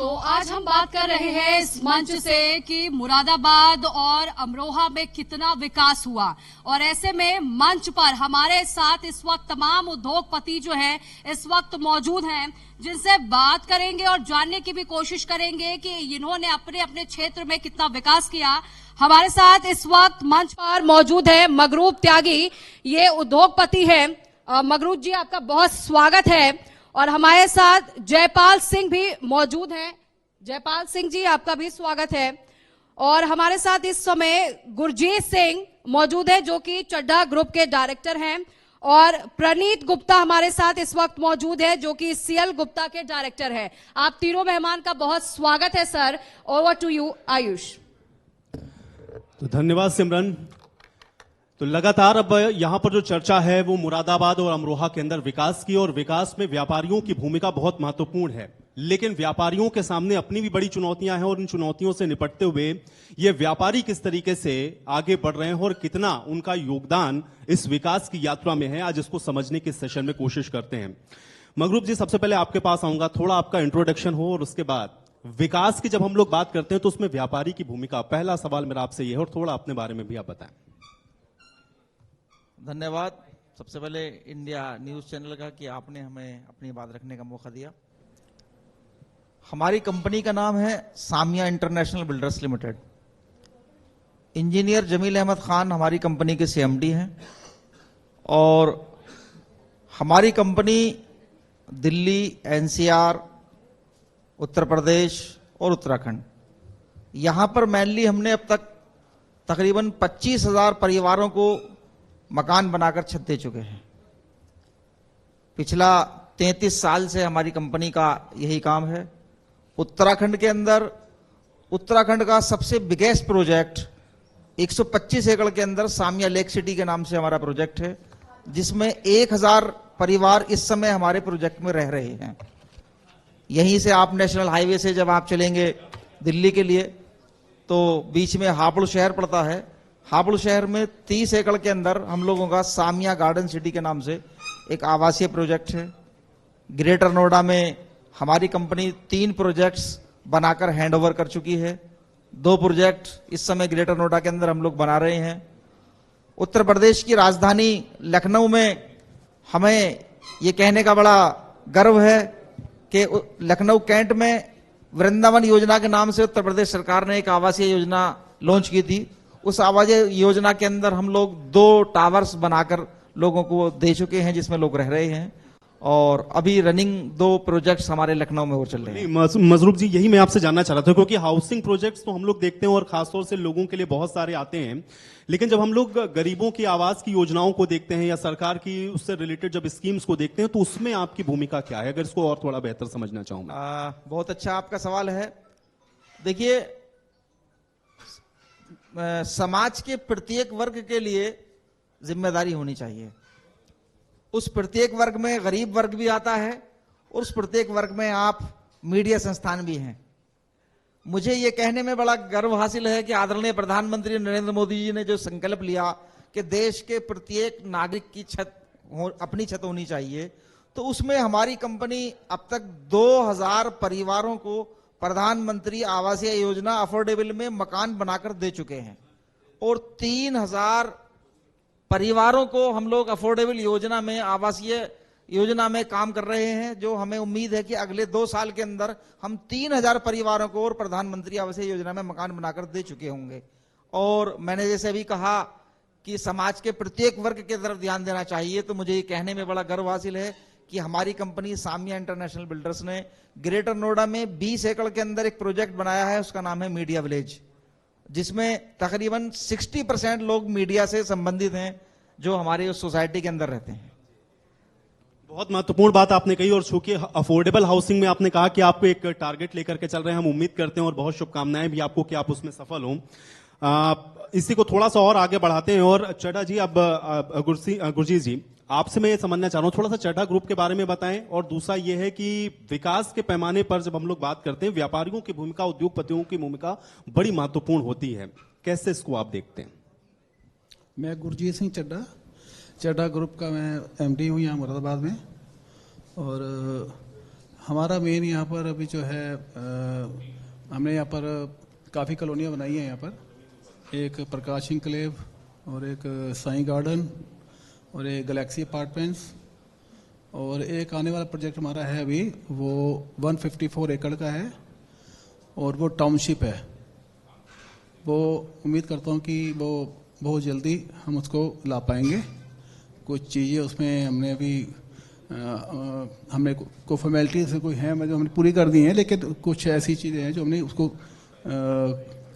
तो आज हम बात कर रहे हैं इस मंच से कि मुरादाबाद और अमरोहा में कितना विकास हुआ, और ऐसे में मंच पर हमारे साथ इस वक्त तमाम उद्योगपति जो है इस वक्त मौजूद हैं, जिनसे बात करेंगे और जानने की भी कोशिश करेंगे कि इन्होंने अपने अपने क्षेत्र में कितना विकास किया। हमारे साथ इस वक्त मंच पर मौजूद है मगरूब त्यागी, ये उद्योगपति है। मगरूब जी, आपका बहुत स्वागत है। और हमारे साथ जयपाल सिंह भी मौजूद हैं। जयपाल सिंह जी, आपका भी स्वागत है। और हमारे साथ इस समय गुरजीत सिंह मौजूद है, जो कि चड्ढा ग्रुप के डायरेक्टर हैं। और प्रणीत गुप्ता हमारे साथ इस वक्त मौजूद है, जो कि सीएल गुप्ता के डायरेक्टर है। आप तीनों मेहमान का बहुत स्वागत है sir. Over to you Ayush. तो धन्यवाद सिमरन। तो लगातार अब यहां पर जो चर्चा है वो मुरादाबाद और अमरोहा के अंदर विकास की, और विकास में व्यापारियों की भूमिका बहुत महत्वपूर्ण है। लेकिन व्यापारियों के सामने अपनी भी बड़ी चुनौतियां हैं, और इन चुनौतियों से निपटते हुए ये व्यापारी किस तरीके से आगे बढ़ रहे हैं और कितना उनका योगदान इस विकास की यात्रा में है, आज इसको समझने के सेशन में कोशिश करते हैं। मगरूब जी, सबसे पहले आपके पास आऊंगा, थोड़ा आपका इंट्रोडक्शन हो, और उसके बाद विकास की जब हम लोग बात करते हैं तो उसमें व्यापारी की भूमिका, पहला सवाल मेरा आपसे ये है, और थोड़ा अपने बारे में भी आप बताएं। धन्यवाद सबसे पहले इंडिया न्यूज चैनल का कि आपने हमें अपनी बात रखने का मौका दिया। हमारी कंपनी का नाम है Samiya International Builders Limited. Engineer Jameel Ahmed Khan हमारी कंपनी के सीएमडी हैं, और हमारी कंपनी दिल्ली, एनसीआर, उत्तर प्रदेश और उत्तराखंड, यहां पर मेनली हमने अब तक तकरीबन 25,000 परिवारों को मकान बनाकर छत दे चुके हैं। पिछला 33 साल से हमारी कंपनी का यही काम है। उत्तराखंड के अंदर उत्तराखंड का सबसे बिगेस्ट प्रोजेक्ट 125 एकड़ के अंदर सामिया लेक सिटी के नाम से हमारा प्रोजेक्ट है, जिसमें 1000 परिवार इस समय हमारे प्रोजेक्ट में रह रहे हैं। यहीं से आप नेशनल हाईवे से जब आप चलेंगे दिल्ली के लिए, तो बीच में हापुड़ शहर पड़ता है। हापुड़ शहर में 30 एकड़ के अंदर हम लोगों का सामिया गार्डन सिटी के नाम से एक आवासीय प्रोजेक्ट है। ग्रेटर नोएडा में हमारी कंपनी 3 प्रोजेक्ट्स बनाकर हैंडओवर कर चुकी है। 2 प्रोजेक्ट इस समय ग्रेटर नोएडा के अंदर हम लोग बना रहे हैं। उत्तर प्रदेश की राजधानी लखनऊ में हमें ये कहने का बड़ा गर्व है कि लखनऊ कैंट में वृंदावन योजना के नाम से उत्तर प्रदेश सरकार ने एक आवासीय योजना लॉन्च की थी। उस आवासीय योजना के अंदर हम लोग 2 टावर्स बनाकर लोगों को दे चुके हैं, जिसमें लोग रह रहे हैं, और अभी रनिंग 2 प्रोजेक्ट्स हमारे लखनऊ में हो चल रहे हैं। मजरूब जी, यही मैं आपसे जानना चाह रहा था, क्योंकि हाउसिंग प्रोजेक्ट्स तो हम लोग देखते हैं और खासतौर से लोगों के लिए बहुत सारे आते हैं, लेकिन जब हम लोग गरीबों की आवास की योजनाओं को देखते हैं या सरकार की उससे रिलेटेड जब स्कीम्स को देखते हैं, तो उसमें आपकी भूमिका क्या है, अगर इसको और थोड़ा बेहतर समझना चाहूंगा। बहुत अच्छा आपका सवाल है। देखिए, समाज के प्रत्येक वर्ग के लिए जिम्मेदारी होनी चाहिए। उस प्रत्येक वर्ग में गरीब वर्ग भी आता है, और उस प्रत्येक वर्ग में आप मीडिया संस्थान भी हैं। मुझे ये कहने में बड़ा गर्व हासिल है कि आदरणीय प्रधानमंत्री नरेंद्र मोदी जी ने जो संकल्प लिया कि देश के प्रत्येक नागरिक की अपनी छत होनी चाहिए, तो उसमें हमारी कंपनी अब तक 2000 परिवारों को प्रधानमंत्री आवासीय योजना अफोर्डेबल में मकान बनाकर दे चुके हैं, और 3000 परिवारों को हम लोग अफोर्डेबल योजना में, आवासीय योजना में काम कर रहे हैं, जो हमें उम्मीद है कि अगले 2 साल के अंदर हम 3000 परिवारों को और प्रधानमंत्री आवासीय योजना में मकान बनाकर दे चुके होंगे। और मैंने जैसे अभी कहा कि समाज के प्रत्येक वर्ग की तरफ ध्यान देना चाहिए, तो मुझे ये कहने में बड़ा गर्व हासिल है कि हमारी कंपनी सामिया इंटरनेशनल बिल्डर्स ने ग्रेटर नोएडा में 20 एकड़ के अंदर एक प्रोजेक्ट बनाया है, उसका नाम है मीडिया विलेज, जिसमें तकरीबन 60% लोग मीडिया से संबंधित हैं, जो हमारी उस सोसाइटी के अंदर रहते हैं। बहुत महत्वपूर्ण बात आपने कही, और चूंकि अफोर्डेबल हाउसिंग में आपने कहा कि आप एक टारगेट लेकर के चल रहे हैं, हम उम्मीद करते हैं और बहुत शुभकामनाएं भी आपको कि आप उसमें सफल हों। इसी को थोड़ा सा और आगे बढ़ाते हैं, और चड्ढा जी, अब गुरजीत जी, आपसे मैं ये समझना चाह रहा हूं, थोड़ा सा चड्ढा ग्रुप के बारे में बताएं। और दूसरा ये है कि विकास के पैमाने पर जब हम लोग बात करते हैं, व्यापारियों की भूमिका, उद्योगपतियों की भूमिका बड़ी महत्वपूर्ण होती है, कैसे इसको आप देखते हैं? मैं गुरजीत सिंह चड्ढा ग्रुप का मैं एमडी हूँ यहाँ मुरादाबाद में, और हमारा मेन यहाँ पर अभी जो है हमने यहाँ पर काफ़ी कॉलोनियाँ बनाई हैं यहाँ पर। एक प्रकाश इंक्लेव और एक साईं गार्डन और एक गैलेक्सी अपार्टमेंट्स, और एक आने वाला प्रोजेक्ट हमारा है अभी वो 154 एकड़ का है और वो टाउनशिप है। वो उम्मीद करता हूँ कि वो बहुत जल्दी हम उसको ला पाएंगे। कुछ चीज़ें उसमें हमने अभी हमने को फॉर्मेलिटीज कोई हैं जो हमने पूरी कर दी हैं, लेकिन कुछ ऐसी चीज़ें हैं जो हमने उसको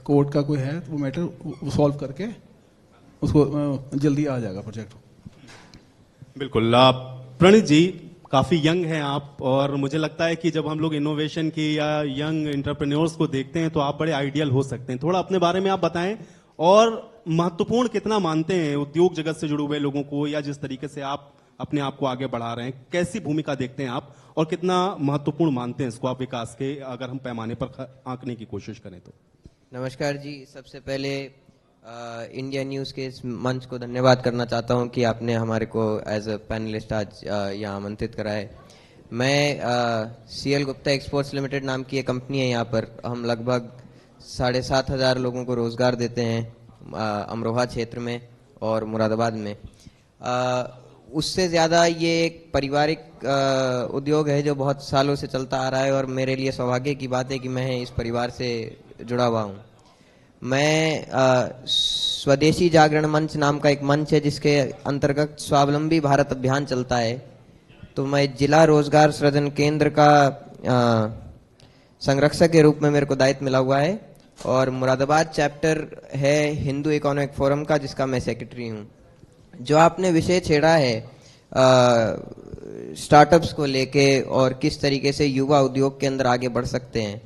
कोर्ट का कोई है वो मैटर सॉल्व करके उसको जल्दी आ जाएगा प्रोजेक्ट। बिल्कुल। प्रणीत जी, काफी यंग हैं आप, और मुझे लगता है कि जब हम लोग इनोवेशन की या यंग एंटरप्रेन्योर्स को देखते हैं तो आप बड़े आइडियल हो सकते हैं। थोड़ा अपने बारे में आप बताएं, और महत्वपूर्ण कितना मानते हैं उद्योग जगत से जुड़े हुए लोगों को, या जिस तरीके से आप अपने आप को आगे बढ़ा रहे हैं, कैसी भूमिका देखते हैं आप और कितना महत्वपूर्ण मानते हैं इसको आप विकास के, अगर हम पैमाने पर आंकने की कोशिश करें तो? नमस्कार जी, सबसे पहले इंडिया न्यूज़ के इस मंच को धन्यवाद करना चाहता हूं कि आपने हमारे को एज अ पैनलिस्ट आज यहाँ आमंत्रित करा है। मैं CL गुप्ता एक्सपोर्ट्स लिमिटेड नाम की एक कंपनी है। यहाँ पर हम लगभग 7,500 लोगों को रोज़गार देते हैं अमरोहा क्षेत्र में और मुरादाबाद में। उससे ज़्यादा ये एक पारिवारिक उद्योग है जो बहुत सालों से चलता आ रहा है, और मेरे लिए सौभाग्य की बात है कि मैं इस परिवार से जुड़ा हुआ हूँ। मैं स्वदेशी जागरण मंच नाम का एक मंच है जिसके अंतर्गत स्वावलंबी भारत अभियान चलता है। तो मैं जिला रोजगार सृजन केंद्र का संरक्षक के रूप में मेरे को दायित्व मिला हुआ है, और मुरादाबाद चैप्टर है हिंदू इकोनॉमिक फोरम का जिसका मैं सेक्रेटरी हूँ। जो आपने विषय छेड़ा है स्टार्टअप्स को लेके और किस तरीके से युवा उद्योग के अंदर आगे बढ़ सकते हैं,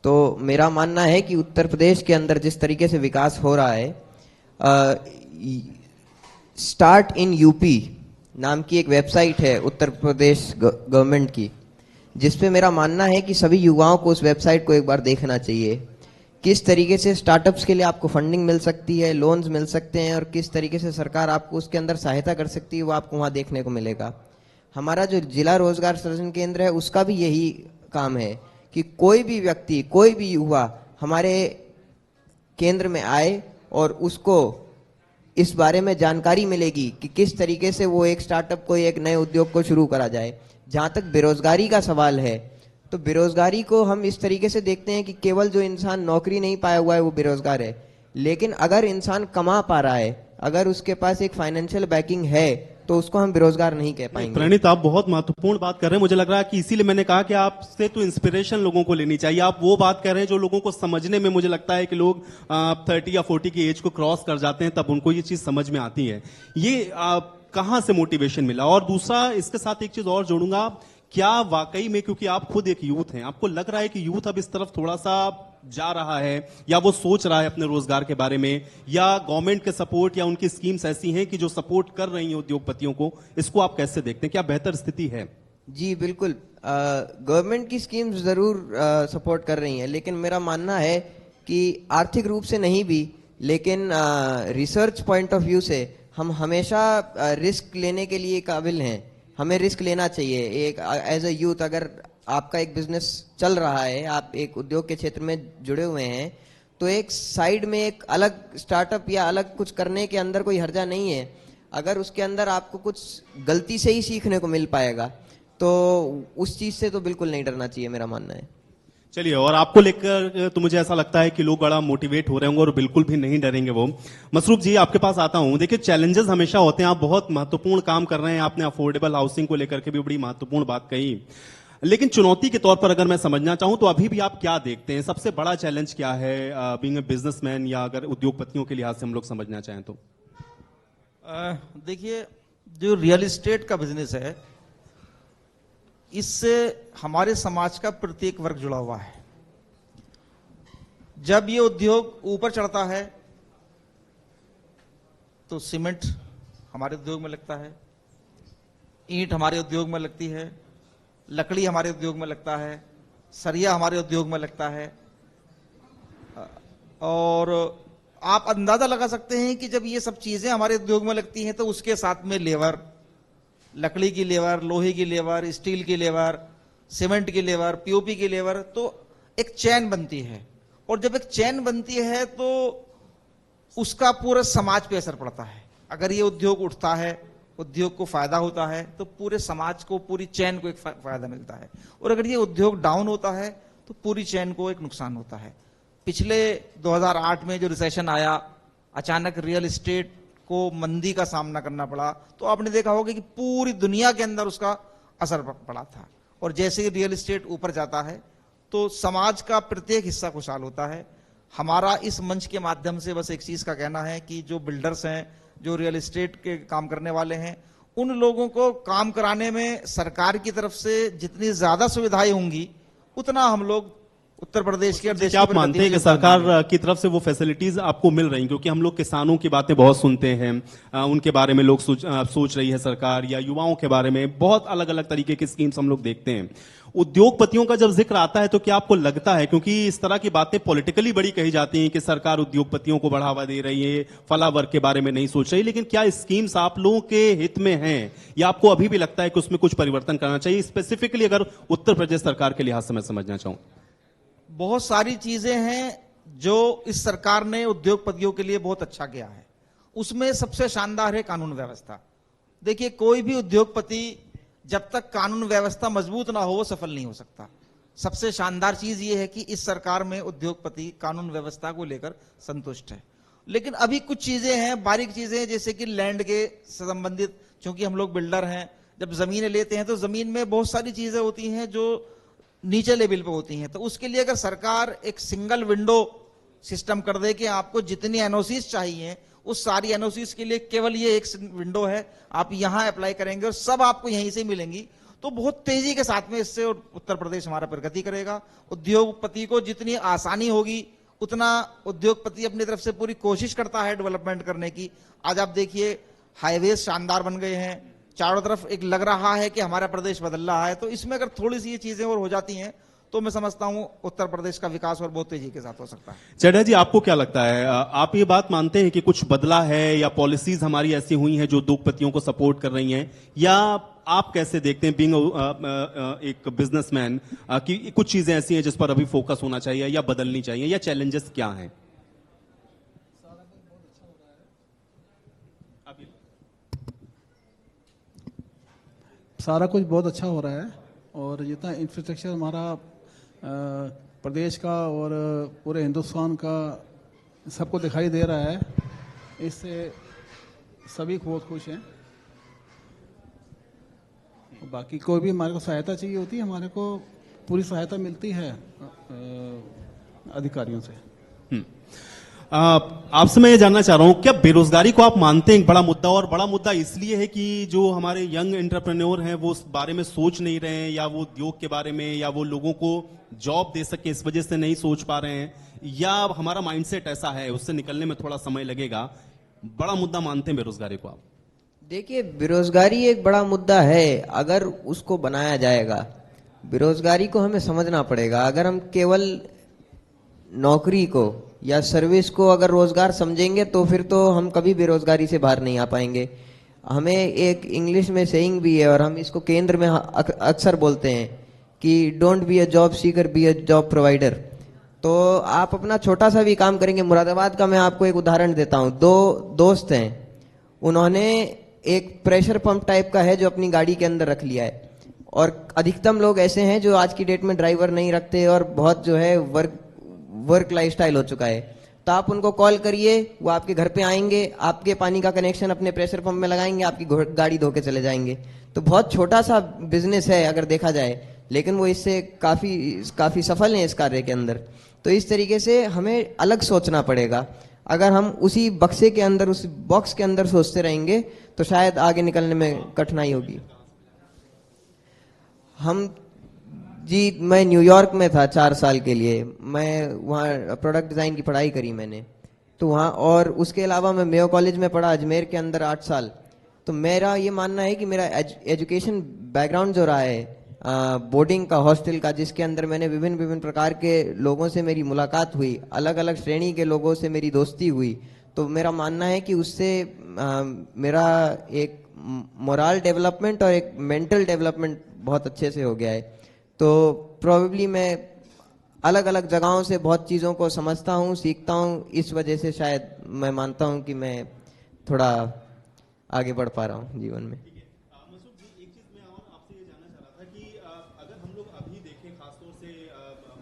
तो मेरा मानना है कि उत्तर प्रदेश के अंदर जिस तरीके से विकास हो रहा है, स्टार्ट इन यूपी नाम की एक वेबसाइट है उत्तर प्रदेश गवर्नमेंट की, जिसपे मेरा मानना है कि सभी युवाओं को उस वेबसाइट को एक बार देखना चाहिए। किस तरीके से स्टार्टअप्स के लिए आपको फंडिंग मिल सकती है, लोन्स मिल सकते हैं, और किस तरीके से सरकार आपको उसके अंदर सहायता कर सकती है, वो आपको वहाँ देखने को मिलेगा। हमारा जो जिला रोजगार सृजन केंद्र है उसका भी यही काम है कि कोई भी व्यक्ति, कोई भी युवा हमारे केंद्र में आए और उसको इस बारे में जानकारी मिलेगी कि किस तरीके से वो एक स्टार्टअप को, एक नए उद्योग को शुरू करा जाए। जहाँ तक बेरोजगारी का सवाल है, तो बेरोजगारी को हम इस तरीके से देखते हैं कि केवल जो इंसान नौकरी नहीं पाया हुआ है वो बेरोजगार है, लेकिन अगर इंसान कमा पा रहा है, अगर उसके पास एक फाइनेंशियल बैकिंग है, तो उसको हम बेरोजगार नहीं कह पाएंगे। प्रणीत, आप बहुत महत्वपूर्ण बात कर रहे हैं। मुझे लग रहा है कि इसीलिए मैंने कहा कि आपसे तो इंस्पिरेशन लोगों को लेनी चाहिए। आप वो बात कर रहे हैं जो लोगों को समझने में, मुझे लगता है कि लोग 30 या 40 की एज को क्रॉस कर जाते हैं तब उनको ये चीज समझ में आती है। ये कहाँ से मोटिवेशन मिला? और दूसरा, इसके साथ एक चीज और जोड़ूंगा, क्या वाकई में, क्योंकि आप खुद एक यूथ हैं, आपको लग रहा है कि यूथ अब इस तरफ थोड़ा सा जा रहा है, या वो सोच रहा है अपने रोजगार के बारे में, या गवर्नमेंट के सपोर्ट या उनकी स्कीम्स ऐसी हैं कि जो सपोर्ट कर रही हैं उद्योगपतियों को? इसको आप कैसे देखते हैं? क्या बेहतर स्थिति है? जी बिल्कुल, गवर्नमेंट की स्कीम्स जरूर सपोर्ट कर रही हैं, लेकिन मेरा मानना है कि आर्थिक रूप से नहीं भी, लेकिन रिसर्च पॉइंट ऑफ व्यू से हम हमेशा रिस्क लेने के लिए काबिल हैं। हमें रिस्क लेना चाहिए। एक एज अ यूथ, अगर आपका एक बिजनेस चल रहा है, आप एक उद्योग के क्षेत्र में जुड़े हुए हैं, तो एक साइड में एक अलग स्टार्टअप या अलग कुछ करने के अंदर कोई हर्जा नहीं है। अगर उसके अंदर आपको कुछ गलती से ही सीखने को मिल पाएगा, तो उस चीज से तो बिल्कुल नहीं डरना चाहिए, मेरा मानना है। चलिए, और आपको लेकर तो मुझे ऐसा लगता है कि लोग बड़ा मोटिवेट हो रहे होंगे और बिल्कुल भी नहीं डरेंगे वो। मसरूफ जी, आपके पास आता हूं। देखिए, चैलेंजेस हमेशा होते हैं, आप बहुत महत्वपूर्ण काम कर रहे हैं, आपने अफोर्डेबल हाउसिंग को लेकर के भी बड़ी महत्वपूर्ण बात कही, लेकिन चुनौती के तौर पर अगर मैं समझना चाहूं तो अभी भी आप क्या देखते हैं, सबसे बड़ा चैलेंज क्या है बीइंग ए बिजनेसमैन, या अगर उद्योगपतियों के लिहाज से हम लोग समझना चाहें तो? देखिए, जो रियल एस्टेट का बिजनेस है, इससे हमारे समाज का प्रत्येक वर्ग जुड़ा हुआ है। जब ये उद्योग ऊपर चढ़ता है तो सीमेंट हमारे उद्योग में लगता है, ईंट हमारे उद्योग में लगती है, लकड़ी हमारे उद्योग में लगता है, सरिया हमारे उद्योग में लगता है। और आप अंदाजा लगा सकते हैं कि जब ये सब चीजें हमारे उद्योग में लगती हैं तो उसके साथ में लेबर, लकड़ी की लेबर, लोहे की लेबर, स्टील की लेबर, सीमेंट की लेबर, पीओपी की लेबर, तो एक चैन बनती है। और जब एक चैन बनती है तो उसका पूरे समाज पे असर पड़ता है। अगर ये उद्योग उठता है, उद्योग को फायदा होता है, तो पूरे समाज को, पूरी चैन को एक फायदा मिलता है। और अगर ये उद्योग डाउन होता है तो पूरी चैन को एक नुकसान होता है। पिछले 2008 में जो रिसेशन आया, अचानक रियल एस्टेट को मंदी का सामना करना पड़ा, तो आपने देखा होगा कि पूरी दुनिया के अंदर उसका असर पड़ा था। और जैसे ही रियल एस्टेट ऊपर जाता है तो समाज का प्रत्येक हिस्सा खुशहाल होता है। हमारा इस मंच के माध्यम से बस एक चीज का कहना है कि जो बिल्डर्स हैं, जो रियल एस्टेट के काम करने वाले हैं, उन लोगों को काम कराने में सरकार की तरफ से जितनी ज्यादा सुविधाएं होंगी, उतना हम लोग उत्तर प्रदेश के और देश क्या आप की मानते प्रगति हैं में कि योगदान सरकार की तरफ से वो फैसिलिटीज आपको मिल रही हैं? क्योंकि हम लोग किसानों की बातें बहुत सुनते हैं, उनके बारे में लोग सोच रही है सरकार, या युवाओं के बारे में बहुत अलग अलग तरीके की स्कीम्स हम लोग देखते हैं। उद्योगपतियों का जब जिक्र आता है तो क्या आपको लगता है, क्योंकि इस तरह की बातें पॉलिटिकली बड़ी कही जाती हैं कि सरकार उद्योगपतियों को बढ़ावा दे रही है, फला वर्ग के बारे में नहीं सोच रही, लेकिन क्या स्कीम्स आप लोगों के हित में हैं, या आपको अभी भी लगता है कि उसमें कुछ परिवर्तन करना चाहिए? स्पेसिफिकली अगर उत्तर प्रदेश सरकार के लिहाज से मैं समझना चाहूं। बहुत सारी चीजें हैं जो इस सरकार ने उद्योगपतियों के लिए बहुत अच्छा किया है। उसमें सबसे शानदार है कानून व्यवस्था। देखिए, कोई भी उद्योगपति जब तक कानून व्यवस्था मजबूत ना हो वो सफल नहीं हो सकता। सबसे शानदार चीज ये है कि इस सरकार में उद्योगपति कानून व्यवस्था को लेकर संतुष्ट है। लेकिन अभी कुछ चीजें हैं, बारीक चीजें, जैसे कि लैंड के संबंधित, क्योंकि हम लोग बिल्डर हैं, जब जमीनें लेते हैं तो जमीन में बहुत सारी चीजें होती हैं जो नीचे लेवल पे होती हैं। तो उसके लिए अगर सरकार एक सिंगल विंडो सिस्टम कर दे कि आपको जितनी एनओसीज चाहिए, उस सारी एनओसीज के लिए केवल ये एक विंडो है, आप यहां अप्लाई करेंगे और सब आपको यहीं से मिलेंगी, तो बहुत तेजी के साथ में इससे उत्तर प्रदेश हमारा प्रगति करेगा। उद्योगपति को जितनी आसानी होगी उतना उद्योगपति अपनी तरफ से पूरी कोशिश करता है डेवलपमेंट करने की। आज आप देखिए, हाईवे शानदार बन गए हैं, चारों तरफ एक लग रहा है कि हमारा प्रदेश बदल रहा है। तो इसमें अगर थोड़ी सी ये चीजें और हो जाती हैं तो मैं समझता हूं उत्तर प्रदेश का विकास और बहुत तेजी के साथ हो सकता है। चड्ढा जी, आपको क्या लगता है, आप ये बात मानते हैं कि कुछ बदला है, या पॉलिसीज हमारी ऐसी हुई हैं जो उद्योगपतियों को सपोर्ट कर रही हैं, या आप कैसे देखते हैं बीइंग एक बिजनेसमैन कि कुछ चीजें ऐसी हैं जिस पर अभी फोकस होना चाहिए या बदलनी चाहिए, या चैलेंजेस क्या हैं? सारा कुछ बहुत अच्छा हो रहा है, और जितना इंफ्रास्ट्रक्चर हमारा प्रदेश का और पूरे हिंदुस्तान का सबको दिखाई दे रहा है, इससे सभी बहुत खुश हैं। बाकी कोई भी हमारे को सहायता चाहिए होती है, हमारे को पूरी सहायता मिलती है अधिकारियों से। आपसे मैं ये जानना चाह रहा हूं, क्या बेरोजगारी को आप मानते हैं एक बड़ा मुद्दा? और बड़ा मुद्दा इसलिए है कि जो हमारे यंग एंटरप्रेन्योर हैं वो उस बारे में सोच नहीं रहे हैं, या वो उद्योग के बारे में, या वो लोगों को जॉब दे सके इस वजह से नहीं सोच पा रहे हैं, या हमारा माइंडसेट ऐसा है उससे निकलने में थोड़ा समय लगेगा? बड़ा मुद्दा मानते हैं बेरोजगारी को आप? देखिए, बेरोजगारी एक बड़ा मुद्दा है। अगर उसको बनाया जाएगा, बेरोजगारी को हमें समझना पड़ेगा। अगर हम केवल नौकरी को या सर्विस को अगर रोजगार समझेंगे तो फिर तो हम कभी बेरोजगारी से बाहर नहीं आ पाएंगे। हमें एक इंग्लिश में सेइंग भी है, और हम इसको केंद्र में अक्सर बोलते हैं कि don't be a job seeker, be a job provider. तो आप अपना छोटा सा भी काम करेंगे। मुरादाबाद का मैं आपको एक उदाहरण देता हूँ। दो दोस्त हैं, उन्होंने एक प्रेशर पंप टाइप का है जो अपनी गाड़ी के अंदर रख लिया है, और अधिकतम लोग ऐसे हैं जो आज की डेट में ड्राइवर नहीं रखते, और बहुत जो है वर्क लाइफस्टाइल हो चुका है। तो आप उनको कॉल करिए, वो आपके घर पे आएंगे, आपके पानी का कनेक्शन अपने प्रेशर पंप में लगाएंगे, आपकी गाड़ी धो के चले जाएंगे। तो बहुत छोटा सा बिजनेस है अगर देखा जाए, लेकिन वो इससे काफी सफल हैं इस कार्य के अंदर। तो इस तरीके से हमें अलग सोचना पड़ेगा। अगर हम उसी बक्से के अंदर, उस बॉक्स के अंदर सोचते रहेंगे तो शायद आगे निकलने में कठिनाई होगी। मैं न्यूयॉर्क में था 4 साल के लिए। मैं वहाँ प्रोडक्ट डिज़ाइन की पढ़ाई करी मैंने, तो वहाँ, और उसके अलावा मैं मेयो कॉलेज में पढ़ा अजमेर के अंदर 8 साल। तो मेरा ये मानना है कि मेरा एजुकेशन बैकग्राउंड जो रहा है बोर्डिंग का, हॉस्टल का, जिसके अंदर मैंने विभिन्न प्रकार के लोगों से मेरी मुलाकात हुई, अलग अलग श्रेणी के लोगों से मेरी दोस्ती हुई, तो मेरा मानना है कि उससे मेरा एक मोरल डेवलपमेंट और एक मेंटल डेवलपमेंट बहुत अच्छे से हो गया है। तो प्रोबेबली मैं अलग अलग जगहों से बहुत चीज़ों को समझता हूँ, सीखता हूँ, इस वजह से शायद मैं मानता हूँ कि मैं थोड़ा आगे बढ़ पा रहा हूँ जीवन में। मसूद जी, एक चीज मैं और आपसे ये जानना चाह रहा था कि अगर हम लोग अभी देखें, खासतौर से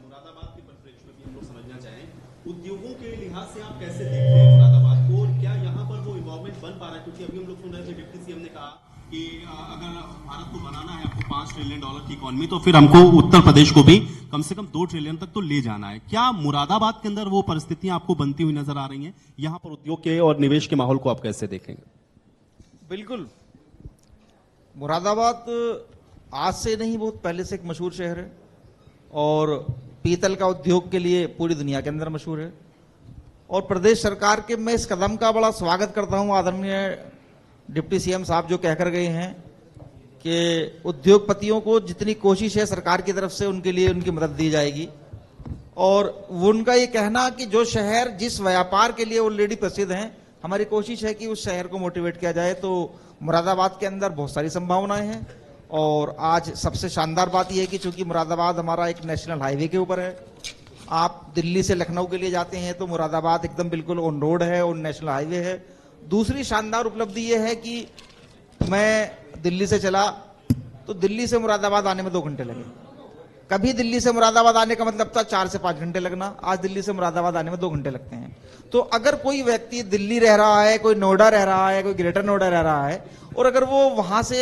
मुरादाबाद के परिप्रेक्ष्य में भी हम लोग समझना चाहें, उद्योगों के लिहाज से आप कैसे देखते हैं मुरादाबाद को, और क्या यहाँ पर वो इन्वॉल्वमेंट बन पा रहा है? क्योंकि अभी हम लोग सुन रहे थे डिप्टी सीएम ने कहा कि अगर भारत को बनाना है आपको $5 ट्रिलियन की इकोनॉमी, तो फिर हमको उत्तर प्रदेश को भी कम से कम 2 ट्रिलियन तक तो ले जाना है। क्या मुरादाबाद के अंदर वो परिस्थितियां आपको बनती हुई नजर आ रही हैं? यहाँ पर उद्योग के और निवेश के माहौल को आप कैसे देखेंगे? बिल्कुल, मुरादाबाद आज से नहीं, बहुत पहले से एक मशहूर शहर है और पीतल का उद्योग के लिए पूरी दुनिया के अंदर मशहूर है। और प्रदेश सरकार के मैं इस कदम का बड़ा स्वागत करता हूं। आदरणीय डिप्टी सीएम साहब जो कहकर गए हैं कि उद्योगपतियों को जितनी कोशिश है सरकार की तरफ से उनके लिए उनकी मदद दी जाएगी। और वो उनका ये कहना कि जो शहर जिस व्यापार के लिए ऑलरेडी प्रसिद्ध हैं, हमारी कोशिश है कि उस शहर को मोटिवेट किया जाए। तो मुरादाबाद के अंदर बहुत सारी संभावनाएं हैं और आज सबसे शानदार बात यह है कि चूंकि मुरादाबाद हमारा एक नेशनल हाईवे के ऊपर है, आप दिल्ली से लखनऊ के लिए जाते हैं तो मुरादाबाद एकदम बिल्कुल ऑन रोड है, ऑन नेशनल हाईवे है। दूसरी शानदार उपलब्धि यह है कि मैं दिल्ली से चला तो दिल्ली से मुरादाबाद आने में 2 घंटे लगे। कभी दिल्ली से मुरादाबाद आने का मतलब था 4 से 5 घंटे लगना, आज दिल्ली से मुरादाबाद आने में 2 घंटे लगते हैं। तो अगर कोई व्यक्ति दिल्ली रह रहा है, कोई नोएडा रह रहा है, कोई ग्रेटर नोएडा रह रहा है, और अगर वो वहां से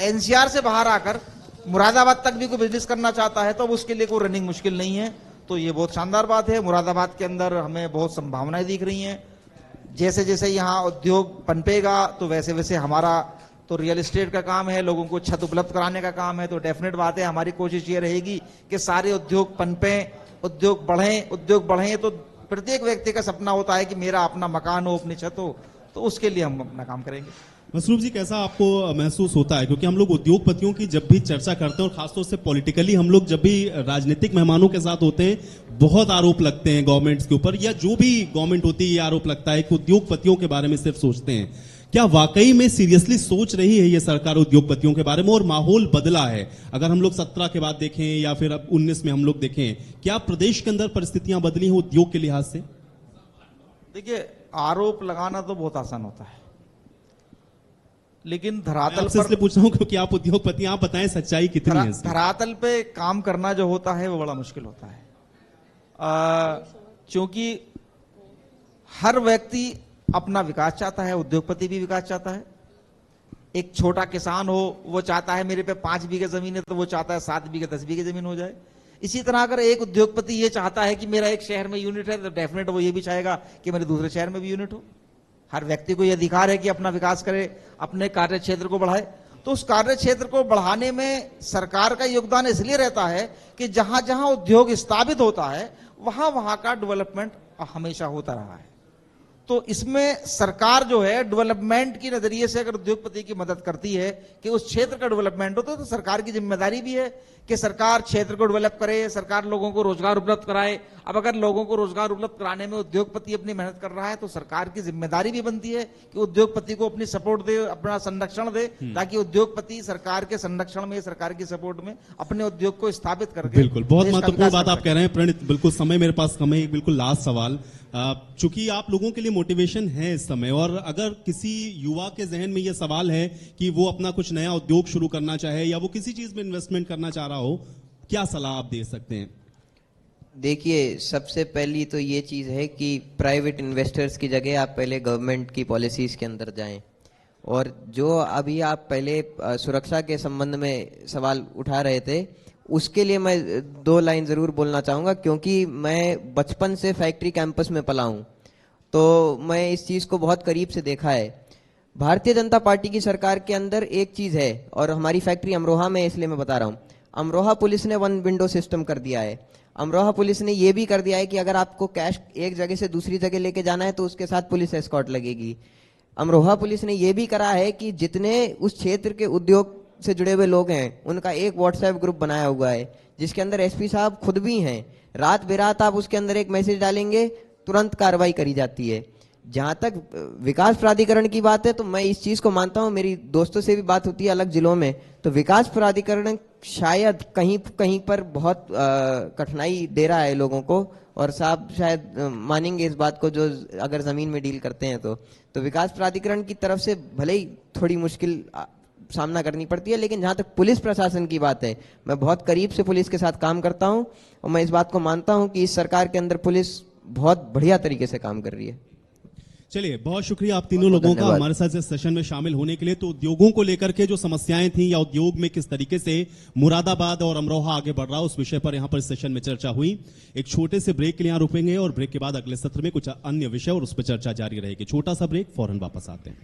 एनसीआर से बाहर आकर मुरादाबाद तक भी कोई बिजनेस करना चाहता है तो उसके लिए कोई रनिंग मुश्किल नहीं है। तो ये बहुत शानदार बात है। मुरादाबाद के अंदर हमें बहुत संभावनाएं दिख रही हैं। जैसे जैसे यहाँ उद्योग पनपेगा तो वैसे वैसे हमारा तो रियल एस्टेट का काम है, लोगों को छत उपलब्ध कराने का काम है। तो डेफिनेट बात है, हमारी कोशिश ये रहेगी कि सारे उद्योग पनपे, उद्योग बढ़ें। तो प्रत्येक व्यक्ति का सपना होता है कि मेरा अपना मकान हो, अपनी छत हो, तो उसके लिए हम अपना काम करेंगे। मसरूफ जी, कैसा आपको महसूस होता है? क्योंकि हम लोग उद्योगपतियों की जब भी चर्चा करते हैं और खासतौर से पॉलिटिकली हम लोग जब भी राजनीतिक मेहमानों के साथ होते हैं, बहुत आरोप लगते हैं गवर्नमेंट्स के ऊपर, या जो भी गवर्नमेंट होती है ये आरोप लगता है कि उद्योगपतियों के बारे में सिर्फ सोचते हैं। क्या वाकई में सीरियसली सोच रही है ये सरकार उद्योगपतियों के बारे में, और माहौल बदला है? अगर हम लोग 17 के बाद देखें या फिर अब 19 में हम लोग देखें, क्या प्रदेश के अंदर परिस्थितियां बदली हैं उद्योग के लिहाज से? देखिए, आरोप लगाना तो बहुत आसान होता है, लेकिन धरातल पर इसलिए पूछ रहा हूं क्योंकि आप उद्योगपति, आप बताएं सच्चाई कितनी है इसकी? धरातल पे काम करना जो होता है वो बड़ा मुश्किल होता है, क्योंकि हर व्यक्ति अपना विकास चाहता है, उद्योगपति भी विकास चाहता है। एक छोटा किसान हो, वो चाहता है मेरे पे 5 बीघे जमीन है तो वो चाहता है 7 बीघे 10 बीघे जमीन हो जाए। इसी तरह अगर एक उद्योगपति ये चाहता है कि मेरा एक शहर में यूनिट है तो डेफिनेट वो ये भी चाहेगा कि मेरे दूसरे शहर में भी यूनिट हो। हर व्यक्ति को यह अधिकार है कि अपना विकास करे, अपने कार्य क्षेत्र को बढ़ाए। तो उस कार्य क्षेत्र को बढ़ाने में सरकार का योगदान इसलिए रहता है कि जहां जहां उद्योग स्थापित होता है वहां वहां का डेवलपमेंट हमेशा होता रहा है। तो इसमें सरकार जो है डेवलपमेंट की नजरिए से अगर उद्योगपति की मदद करती है कि उस क्षेत्र का डेवलपमेंट हो, तो सरकार की जिम्मेदारी भी है कि सरकार क्षेत्र को डेवलप करे, सरकार लोगों को रोजगार उपलब्ध कराए। अब अगर लोगों को रोजगार उपलब्ध कराने में उद्योगपति अपनी मेहनत कर रहा है तो सरकार की जिम्मेदारी भी बनती है कि उद्योगपति को अपनी सपोर्ट दे, अपना संरक्षण दे, ताकि उद्योगपति सरकार के संरक्षण में, सरकार की सपोर्ट में अपने उद्योग को स्थापित करके। बिल्कुल, बहुत महत्वपूर्ण बात आप कह रहे हैं प्रणीत। बिल्कुल, समय मेरे पास कम है, एक बिल्कुल लास्ट सवाल। चूंकि आप लोगों के लिए मोटिवेशन है इस समय, और अगर किसी युवा के जहन में यह सवाल है कि वो अपना कुछ नया उद्योग शुरू करना चाहे या वो किसी चीज में इन्वेस्टमेंट करना चाह रहा हो, क्या सलाह आप दे सकते हैं? देखिए, सबसे पहली तो ये चीज़ है कि प्राइवेट इन्वेस्टर्स की जगह आप पहले गवर्नमेंट की पॉलिसीज़ के अंदर जाएं। और जो अभी आप पहले सुरक्षा के संबंध में सवाल उठा रहे थे, उसके लिए मैं 2 लाइन ज़रूर बोलना चाहूँगा, क्योंकि मैं बचपन से फैक्ट्री कैंपस में पला हूँ, तो मैं इस चीज़ को बहुत करीब से देखा है। भारतीय जनता पार्टी की सरकार के अंदर एक चीज़ है, और हमारी फैक्ट्री अमरोहा में, इसलिए मैं बता रहा हूँ। अमरोहा पुलिस ने 1 विंडो सिस्टम कर दिया है। अमरोहा पुलिस ने यह भी कर दिया है कि अगर आपको कैश एक जगह से दूसरी जगह लेके जाना है तो उसके साथ पुलिस एस्कॉर्ट लगेगी। अमरोहा पुलिस ने यह भी करा है कि जितने उस क्षेत्र के उद्योग से जुड़े हुए लोग हैं उनका एक व्हाट्सएप ग्रुप बनाया हुआ है, जिसके अंदर एसपी साहब खुद भी हैं। रात बेरात आप उसके अंदर एक मैसेज डालेंगे, तुरंत कार्रवाई करी जाती है। जहां तक विकास प्राधिकरण की बात है तो मैं इस चीज को मानता हूं, मेरी दोस्तों से भी बात होती है अलग जिलों में, तो विकास प्राधिकरण शायद कहीं कहीं पर बहुत कठिनाई दे रहा है लोगों को, और साहब शायद मानेंगे इस बात को जो अगर जमीन में डील करते हैं तो विकास प्राधिकरण की तरफ से भले ही थोड़ी मुश्किल सामना करनी पड़ती है, लेकिन जहां तक पुलिस प्रशासन की बात है, मैं बहुत करीब से पुलिस के साथ काम करता हूं और मैं इस बात को मानता हूं कि इस सरकार के अंदर पुलिस बहुत बढ़िया तरीके से काम कर रही है। चलिए, बहुत शुक्रिया आप तीनों लोगों का हमारे साथ इस सेशन में शामिल होने के लिए। तो उद्योगों को लेकर के जो समस्याएं थी या उद्योग में किस तरीके से मुरादाबाद और अमरोहा आगे बढ़ रहा है, उस विषय पर यहां पर इस सेशन में चर्चा हुई। एक छोटे से ब्रेक के लिए यहां रुकेंगे और ब्रेक के बाद अगले सत्र में कुछ अन्य विषय और उस पर चर्चा जारी रहेगी। छोटा सा ब्रेक, फौरन वापस आते हैं।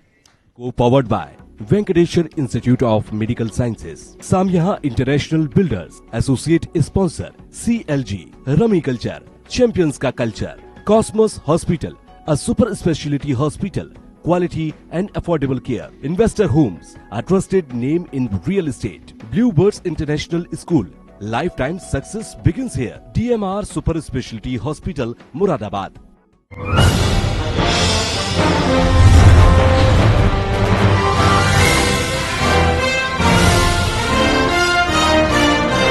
Co-powered by Venkateshwar Institute of Medical Sciences, Samyaha International Builders, Associate Sponsor, CLG, Rami Culture, Champions का Culture, Cosmos Hospital, a super specialty hospital, quality and affordable care. Investor Homes, a trusted name in real estate. Bluebirds International School, lifetime success begins here. DMR Super Specialty Hospital, Muradabad.